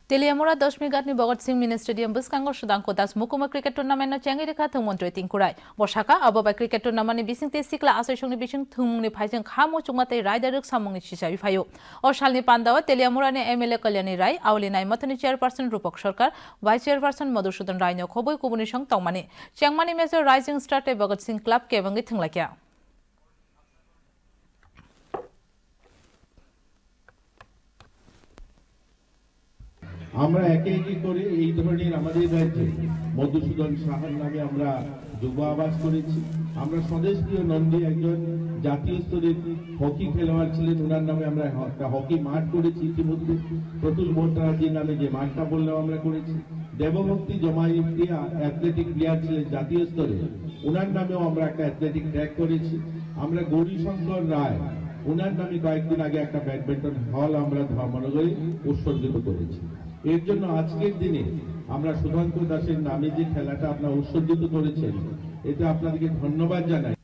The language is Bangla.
Teliamura 10 Gatni Bhagat Singh Mini Stadium Buskango Sudangko Das Mukuma Cricket Tournament no Changi Rekha Thungmontroi Tingkurai. Boshaka Aboba Cricket Tournament ni Bising te Sikla Asociation ni Bising Thungni Phajang Khamo Chungmate Raidaruk Samungni Chisai Phayo. O Shalni Pandawa Teliamura ni MLA Kalyani Rai, Aulinai Matani Chairperson Rupak Sarkar, Vice Chairperson Madhusudan Rai no Khoboi Kubuni Shong Tongmani. Changmani Major Rising Star te Bhagat Singh Club ke bangi Thunglakya. আমরা একে একে করে এই ধরনের আমাদের রাজ্যে মধুসূদন সাহার নামে আমরা যুব আবাস করেছি। আমরা স্বদেশপ্রিয় নন্দী একজন জাতীয় স্তরের হকি খেলোয়াড় ছিলেন, ওনার নামে আমরা একটা হকি মাঠ করেছি। ইতিমধ্যে প্রতুল ভট্টাচার্যের নামে যে মাঠটা বললাম আমরা করেছি। দেবভক্তি জমাইপ্রিয়া অ্যাথলেটিক প্লেয়ার ছিলেন জাতীয় স্তরে, ওনার নামেও আমরা একটা অ্যাথলেটিক ট্র্যাক করেছি। আমরা গৌরীশঙ্কর রায়, ওনার নামে কয়েকদিন আগে একটা ব্যাডমিন্টন হল আমরা ধর্মনগরে উৎসর্গিত করেছি। এর জন্য আজকের দিনে আমরা সুধাংশু দাসের নামে যে খেলাটা আপনারা উৎসর্গিত করেছেন, এতে আপনাদেরকে ধন্যবাদ জানাই।